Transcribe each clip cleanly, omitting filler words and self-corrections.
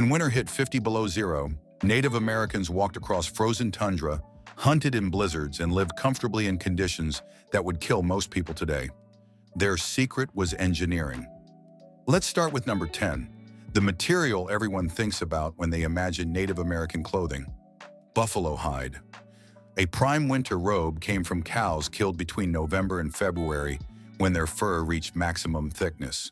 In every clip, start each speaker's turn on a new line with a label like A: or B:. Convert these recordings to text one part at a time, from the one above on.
A: When winter hit 50 below zero, Native Americans walked across frozen tundra, hunted in blizzards, and lived comfortably in conditions that would kill most people today. Their secret was engineering. Let's start with number 10, the material everyone thinks about when they imagine Native American clothing: buffalo hide. A prime winter robe came from cows killed between November and February when their fur reached maximum thickness.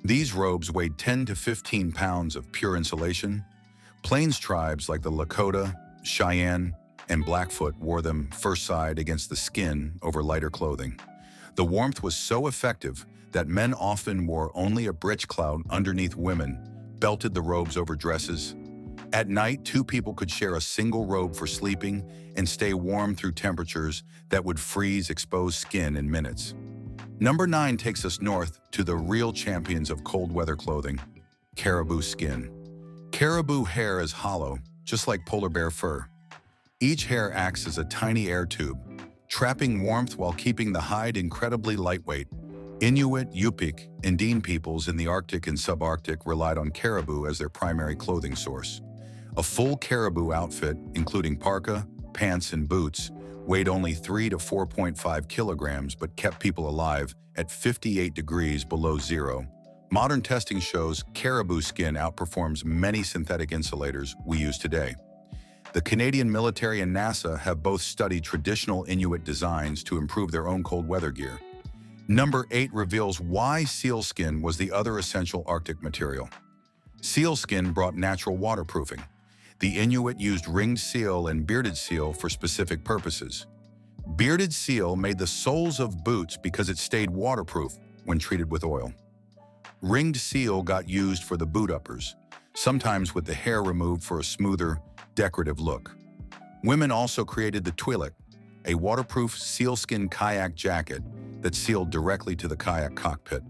A: These robes weighed 10 to 15 pounds of pure insulation. Plains tribes like the Lakota, Cheyenne, and Blackfoot wore them first side against the skin over lighter clothing. The warmth was so effective that men often wore only a breechclout underneath. Women belted the robes over dresses. At night, two people could share a single robe for sleeping and stay warm through temperatures that would freeze exposed skin in minutes. Number 9 takes us north to the real champions of cold weather clothing: caribou skin. Caribou hair is hollow, just like polar bear fur. Each hair acts as a tiny air tube, trapping warmth while keeping the hide incredibly lightweight. Inuit, Yupik, and Indian peoples in the Arctic and subarctic relied on caribou as their primary clothing source. A full caribou outfit, including parka, pants, and boots, weighed only 3 to 4.5 kilograms but kept people alive at 58 degrees below zero. Modern testing shows caribou skin outperforms many synthetic insulators we use today. The Canadian military and NASA have both studied traditional Inuit designs to improve their own cold weather gear. Number 8 reveals why sealskin was the other essential Arctic material. Sealskin brought natural waterproofing. The Inuit used ringed seal and bearded seal for specific purposes. Bearded seal made the soles of boots because it stayed waterproof when treated with oil. Ringed seal got used for the boot uppers, sometimes with the hair removed for a smoother, decorative look. Women also created the twi'lek, a waterproof sealskin kayak jacket that sealed directly to the kayak cockpit.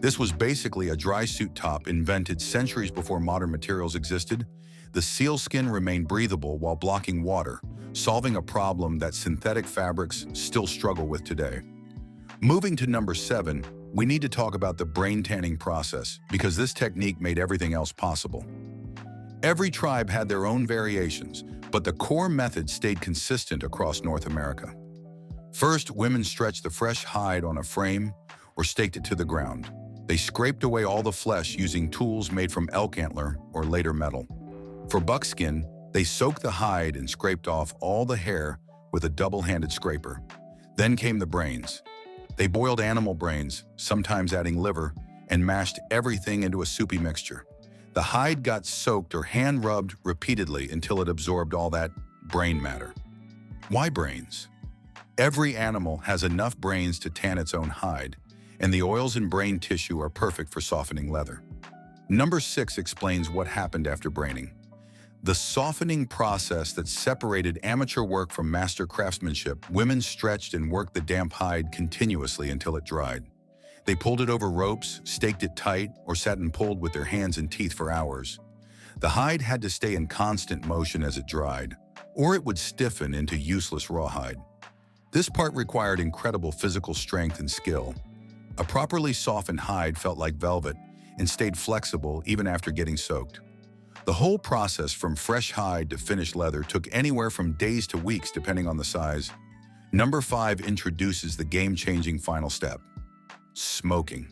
A: This was basically a dry suit top invented centuries before modern materials existed. The sealskin remained breathable while blocking water, solving a problem that synthetic fabrics still struggle with today. Moving to number 7, we need to talk about the brain tanning process because this technique made everything else possible. Every tribe had their own variations, but the core method stayed consistent across North America. First, women stretched the fresh hide on a frame or staked it to the ground. They scraped away all the flesh using tools made from elk antler or later metal. For buckskin, they soaked the hide and scraped off all the hair with a double-handed scraper. Then came the brains. They boiled animal brains, sometimes adding liver, and mashed everything into a soupy mixture. The hide got soaked or hand-rubbed repeatedly until it absorbed all that brain matter. Why brains? Every animal has enough brains to tan its own hide, and the oils in brain tissue are perfect for softening leather. Number 6 explains what happened after braining. The softening process that separated amateur work from master craftsmanship. Women stretched and worked the damp hide continuously until it dried. They pulled it over ropes, staked it tight, or sat and pulled with their hands and teeth for hours. The hide had to stay in constant motion as it dried, or it would stiffen into useless rawhide. This part required incredible physical strength and skill. A properly softened hide felt like velvet and stayed flexible even after getting soaked. The whole process from fresh hide to finished leather took anywhere from days to weeks depending on the size. Number 5 introduces the game-changing final step: smoking.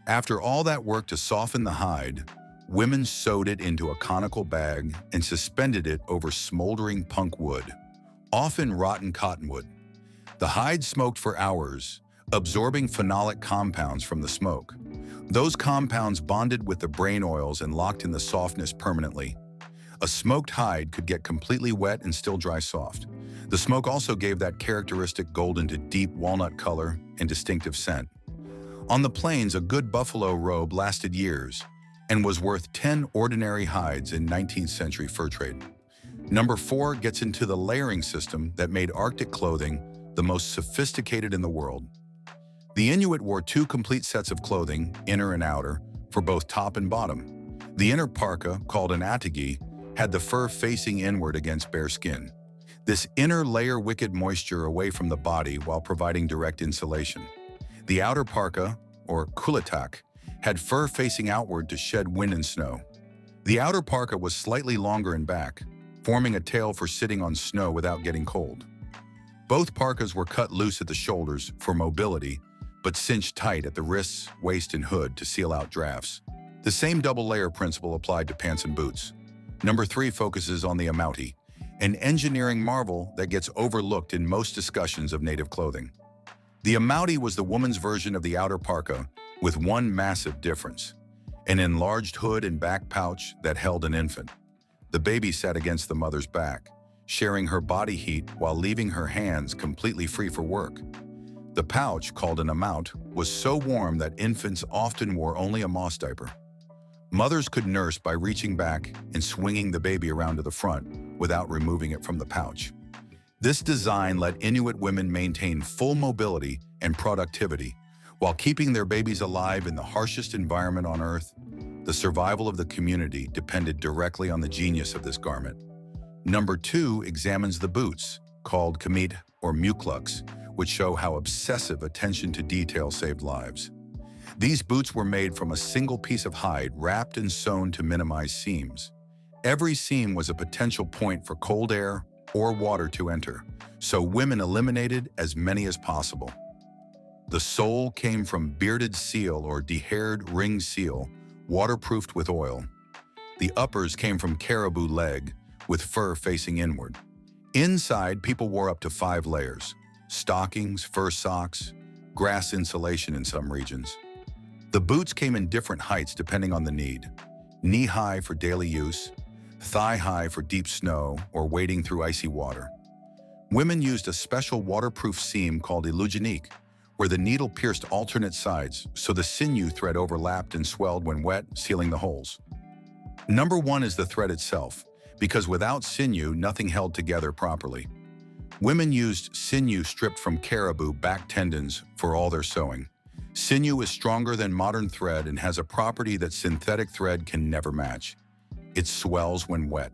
A: After all that work to soften the hide, women sewed it into a conical bag and suspended it over smoldering punk wood, often rotten cottonwood. The hide smoked for hours, absorbing phenolic compounds from the smoke. Those compounds bonded with the brain oils and locked in the softness permanently. A smoked hide could get completely wet and still dry soft. The smoke also gave that characteristic golden to deep walnut color and distinctive scent. On the plains, a good buffalo robe lasted years and was worth 10 ordinary hides in 19th century fur trade. Number 4 gets into the layering system that made Arctic clothing the most sophisticated in the world. The Inuit wore 2 complete sets of clothing, inner and outer, for both top and bottom. The inner parka, called an atagi, had the fur facing inward against bare skin. This inner layer wicks moisture away from the body while providing direct insulation. The outer parka, or kulitak, had fur facing outward to shed wind and snow. The outer parka was slightly longer in back, forming a tail for sitting on snow without getting cold. Both parkas were cut loose at the shoulders for mobility, but cinched tight at the wrists, waist, and hood to seal out drafts. The same double-layer principle applied to pants and boots. Number 3 focuses on the amouti, an engineering marvel that gets overlooked in most discussions of native clothing. The amouti was the woman's version of the outer parka, with one massive difference: an enlarged hood and back pouch that held an infant. The baby sat against the mother's back, sharing her body heat while leaving her hands completely free for work. The pouch, called an amount, was so warm that infants often wore only a moss diaper. Mothers could nurse by reaching back and swinging the baby around to the front without removing it from the pouch. This design let Inuit women maintain full mobility and productivity while keeping their babies alive in the harshest environment on Earth. The survival of the community depended directly on the genius of this garment. Number 2 examines the boots, called kamit or muklux, which show how obsessive attention to detail saved lives. These boots were made from a single piece of hide wrapped and sewn to minimize seams. Every seam was a potential point for cold air or water to enter, so women eliminated as many as possible. The sole came from bearded seal or dehaired ring seal, waterproofed with oil. The uppers came from caribou leg, with fur facing inward. Inside, people wore up to 5 layers: stockings, fur socks, grass insulation in some regions. The boots came in different heights depending on the need: knee-high for daily use, thigh-high for deep snow or wading through icy water. Women used a special waterproof seam called illugionique, where the needle pierced alternate sides so the sinew thread overlapped and swelled when wet, sealing the holes. Number 1 is the thread itself, because without sinew, nothing held together properly. Women used sinew stripped from caribou back tendons for all their sewing. Sinew is stronger than modern thread and has a property that synthetic thread can never match: it swells when wet.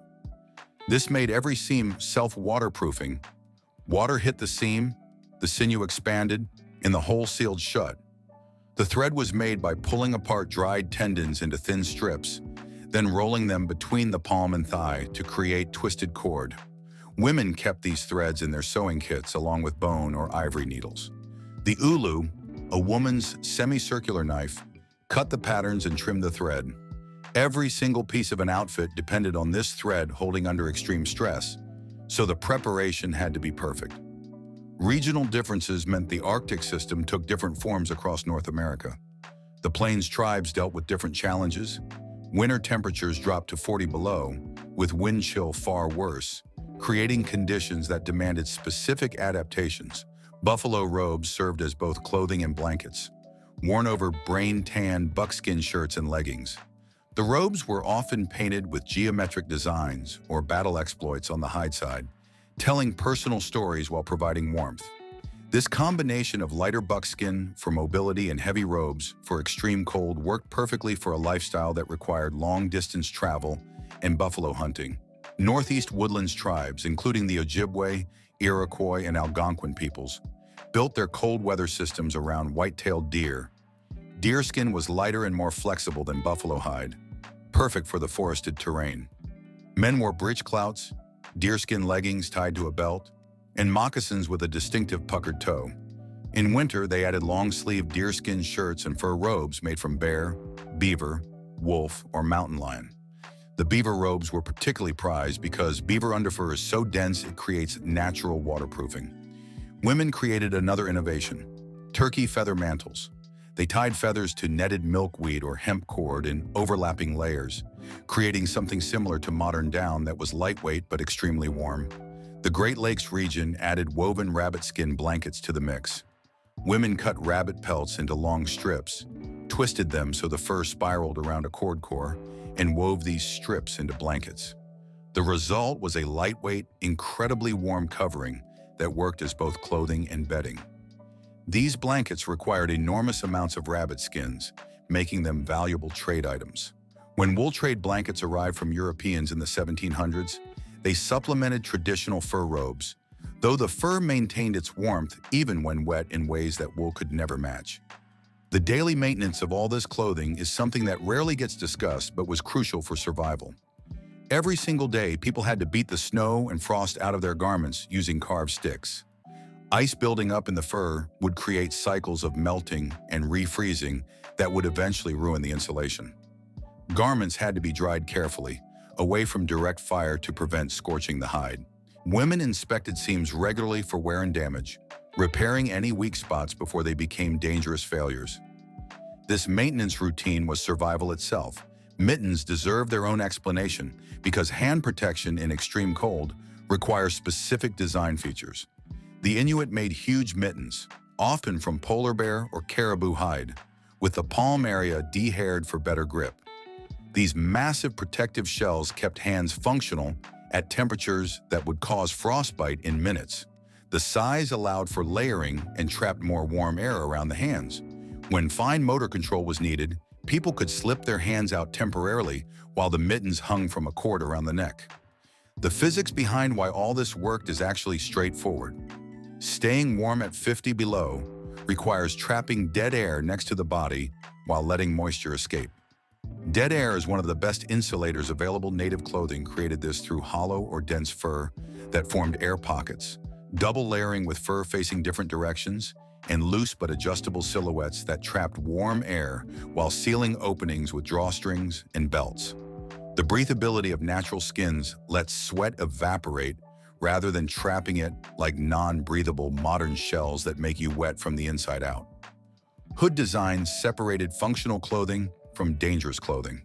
A: This made every seam self-waterproofing. Water hit the seam, the sinew expanded, and the hole sealed shut. The thread was made by pulling apart dried tendons into thin strips, then rolling them between the palm and thigh to create twisted cord. Women kept these threads in their sewing kits along with bone or ivory needles. The ulu, a woman's semicircular knife, cut the patterns and trimmed the thread. Every single piece of an outfit depended on this thread holding under extreme stress, so the preparation had to be perfect. Regional differences meant the Arctic system took different forms across North America. The Plains tribes dealt with different challenges. Winter temperatures dropped to 40 below, with wind chill far worse, creating conditions that demanded specific adaptations. Buffalo robes served as both clothing and blankets, worn over brain-tan buckskin shirts and leggings. The robes were often painted with geometric designs or battle exploits on the hide side, telling personal stories while providing warmth. This combination of lighter buckskin for mobility and heavy robes for extreme cold worked perfectly for a lifestyle that required long-distance travel and buffalo hunting. Northeast woodlands tribes, including the Ojibwe, Iroquois, and Algonquin peoples, built their cold weather systems around white-tailed deer. Deerskin was lighter and more flexible than buffalo hide, perfect for the forested terrain. Men wore breechclouts, deerskin leggings tied to a belt, and moccasins with a distinctive puckered toe. In winter, they added long-sleeved deerskin shirts and fur robes made from bear, beaver, wolf, or mountain lion. The beaver robes were particularly prized because beaver underfur is so dense it creates natural waterproofing. Women created another innovation: turkey feather mantles. They tied feathers to netted milkweed or hemp cord in overlapping layers, creating something similar to modern down that was lightweight but extremely warm. The Great Lakes region added woven rabbit skin blankets to the mix. Women cut rabbit pelts into long strips, twisted them so the fur spiraled around a cord core, and wove these strips into blankets. The result was a lightweight, incredibly warm covering that worked as both clothing and bedding. These blankets required enormous amounts of rabbit skins, making them valuable trade items. When wool trade blankets arrived from Europeans in the 1700s, they supplemented traditional fur robes, though the fur maintained its warmth even when wet in ways that wool could never match. The daily maintenance of all this clothing is something that rarely gets discussed but was crucial for survival. Every single day, people had to beat the snow and frost out of their garments using carved sticks. Ice building up in the fur would create cycles of melting and refreezing that would eventually ruin the insulation. Garments had to be dried carefully, away from direct fire to prevent scorching the hide. Women inspected seams regularly for wear and damage, repairing any weak spots before they became dangerous failures. This maintenance routine was survival itself. Mittens deserve their own explanation because hand protection in extreme cold requires specific design features. The Inuit made huge mittens, often from polar bear or caribou hide, with the palm area de-haired for better grip. These massive protective shells kept hands functional at temperatures that would cause frostbite in minutes. The size allowed for layering and trapped more warm air around the hands. When fine motor control was needed, people could slip their hands out temporarily while the mittens hung from a cord around the neck. The physics behind why all this worked is actually straightforward. Staying warm at 50 below requires trapping dead air next to the body while letting moisture escape. Dead air is one of the best insulators available. Native clothing created this through hollow or dense fur that formed air pockets, double layering with fur facing different directions, and loose but adjustable silhouettes that trapped warm air while sealing openings with drawstrings and belts. The breathability of natural skins lets sweat evaporate rather than trapping it like non-breathable modern shells that make you wet from the inside out. Hood designs separated functional clothing from dangerous clothing.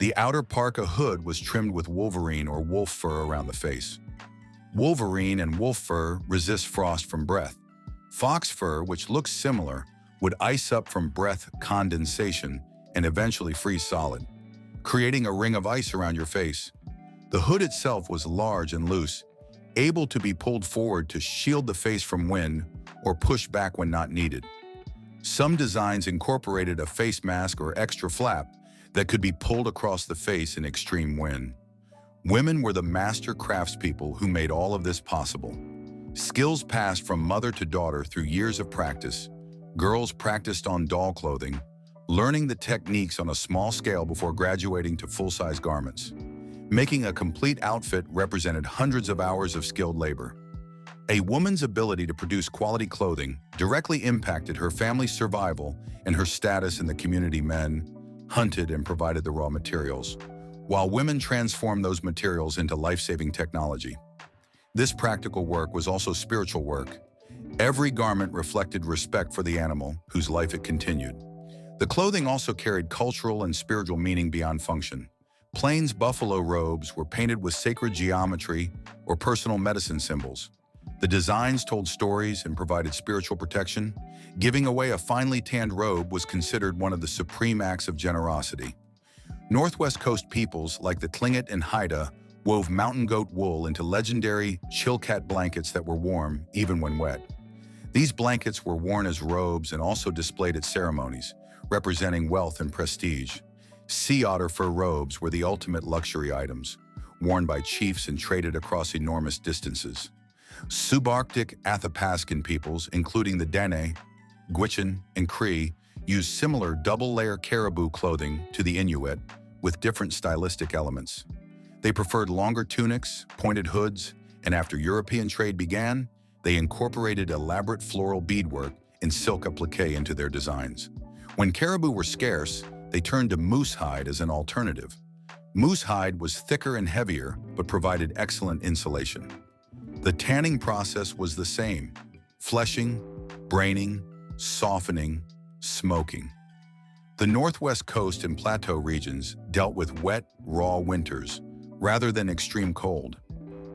A: The outer parka hood was trimmed with wolverine or wolf fur around the face. Wolverine and wolf fur resist frost from breath. Fox fur, which looks similar, would ice up from breath condensation and eventually freeze solid, creating a ring of ice around your face. The hood itself was large and loose, able to be pulled forward to shield the face from wind or push back when not needed. Some designs incorporated a face mask or extra flap that could be pulled across the face in extreme wind. Women were the master craftspeople who made all of this possible. Skills passed from mother to daughter through years of practice. Girls practiced on doll clothing, learning the techniques on a small scale before graduating to full-size garments. Making a complete outfit represented hundreds of hours of skilled labor. A woman's ability to produce quality clothing directly impacted her family's survival and her status in the community. Men hunted and provided the raw materials, while women transformed those materials into life-saving technology. This practical work was also spiritual work. Every garment reflected respect for the animal whose life it continued. The clothing also carried cultural and spiritual meaning beyond function. Plains buffalo robes were painted with sacred geometry or personal medicine symbols. The designs told stories and provided spiritual protection. Giving away a finely tanned robe was considered one of the supreme acts of generosity. Northwest Coast peoples like the Tlingit and Haida wove mountain goat wool into legendary chilkat blankets that were warm even when wet. These blankets were worn as robes and also displayed at ceremonies, representing wealth and prestige. Sea otter fur robes were the ultimate luxury items, worn by chiefs and traded across enormous distances. Subarctic Athapascan peoples, including the Dene, Gwich'in, and Cree, used similar double-layer caribou clothing to the Inuit with different stylistic elements. They preferred longer tunics, pointed hoods, and after European trade began, they incorporated elaborate floral beadwork and silk applique into their designs. When caribou were scarce, they turned to moose hide as an alternative. Moose hide was thicker and heavier, but provided excellent insulation. The tanning process was the same: fleshing, braining, softening, smoking. The Northwest Coast and Plateau regions dealt with wet, raw winters rather than extreme cold.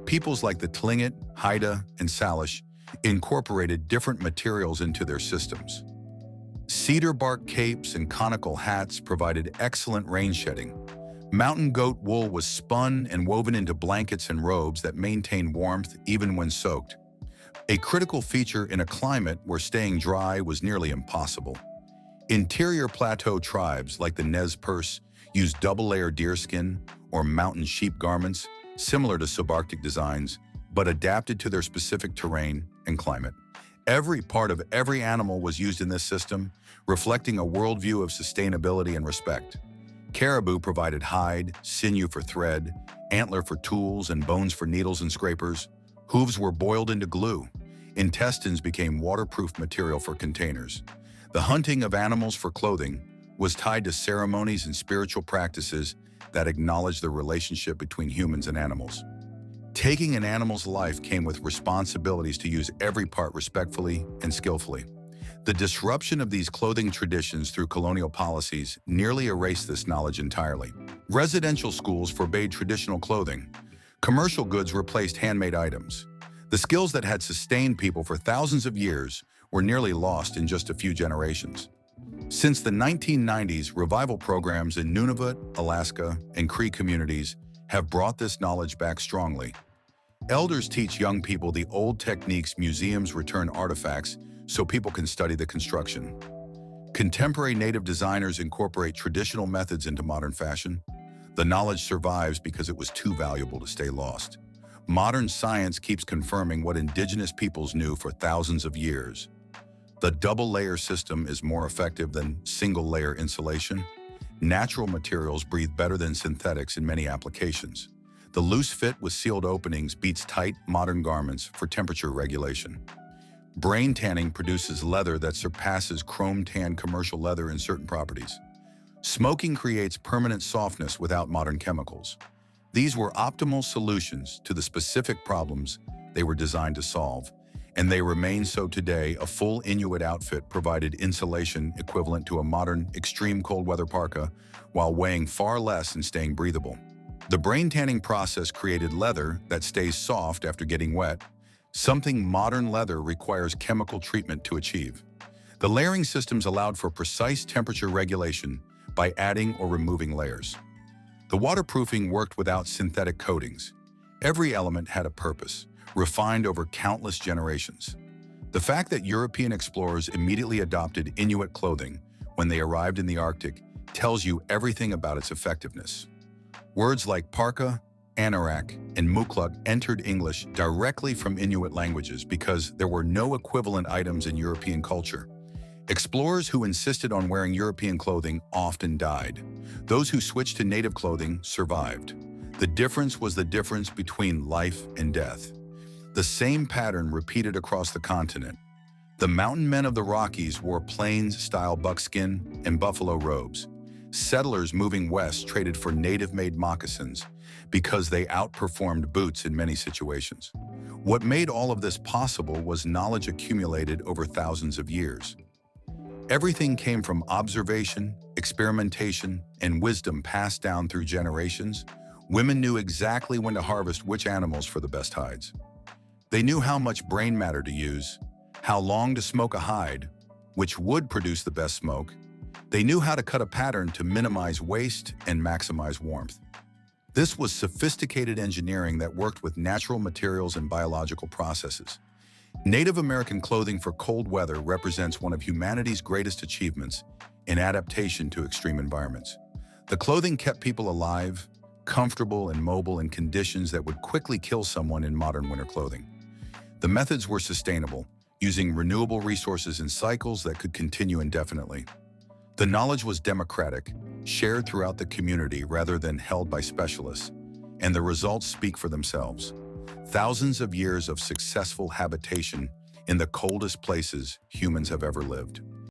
A: Peoples like the Tlingit, Haida, and Salish incorporated different materials into their systems. Cedar bark capes and conical hats provided excellent rain shedding. Mountain goat wool was spun and woven into blankets and robes that maintained warmth even when soaked, a critical feature in a climate where staying dry was nearly impossible. Interior plateau tribes like the Nez Perce used double-layer deerskin or mountain sheep garments similar to subarctic designs, but adapted to their specific terrain and climate. Every part of every animal was used in this system, reflecting a worldview of sustainability and respect. Caribou provided hide, sinew for thread, antler for tools, and bones for needles and scrapers. Hooves were boiled into glue. Intestines became waterproof material for containers. The hunting of animals for clothing was tied to ceremonies and spiritual practices that acknowledged the relationship between humans and animals. Taking an animal's life came with responsibilities to use every part respectfully and skillfully. The disruption of these clothing traditions through colonial policies nearly erased this knowledge entirely. Residential schools forbade traditional clothing. Commercial goods replaced handmade items. The skills that had sustained people for thousands of years were nearly lost in just a few generations. Since the 1990s, revival programs in Nunavut, Alaska, and Cree communities have brought this knowledge back strongly. Elders teach young people the old techniques. Museums return artifacts so people can study the construction. Contemporary native designers incorporate traditional methods into modern fashion. The knowledge survives because it was too valuable to stay lost. Modern science keeps confirming what indigenous peoples knew for thousands of years. The double-layer system is more effective than single-layer insulation. Natural materials breathe better than synthetics in many applications. The loose fit with sealed openings beats tight, modern garments for temperature regulation. Brain tanning produces leather that surpasses chrome-tanned commercial leather in certain properties. Smoking creates permanent softness without modern chemicals. These were optimal solutions to the specific problems they were designed to solve, and they remain so today. A full Inuit outfit provided insulation equivalent to a modern extreme cold weather parka, while weighing far less and staying breathable. The brain tanning process created leather that stays soft after getting wet, something modern leather requires chemical treatment to achieve. The layering systems allowed for precise temperature regulation by adding or removing layers. The waterproofing worked without synthetic coatings. Every element had a purpose, refined over countless generations. The fact that European explorers immediately adopted Inuit clothing when they arrived in the Arctic tells you everything about its effectiveness. Words like parka, anorak, and mukluk entered English directly from Inuit languages because there were no equivalent items in European culture. Explorers who insisted on wearing European clothing often died. Those who switched to native clothing survived. The difference was the difference between life and death. The same pattern repeated across the continent. The mountain men of the Rockies wore plains-style buckskin and buffalo robes. Settlers moving west traded for native-made moccasins because they outperformed boots in many situations. What made all of this possible was knowledge accumulated over thousands of years. Everything came from observation, experimentation, and wisdom passed down through generations. Women knew exactly when to harvest which animals for the best hides. They knew how much brain matter to use, how long to smoke a hide, which would produce the best smoke. They knew how to cut a pattern to minimize waste and maximize warmth. This was sophisticated engineering that worked with natural materials and biological processes. Native American clothing for cold weather represents one of humanity's greatest achievements in adaptation to extreme environments. The clothing kept people alive, comfortable, and mobile in conditions that would quickly kill someone in modern winter clothing. The methods were sustainable, using renewable resources in cycles that could continue indefinitely. The knowledge was democratic, shared throughout the community rather than held by specialists, and the results speak for themselves. Thousands of years of successful habitation in the coldest places humans have ever lived.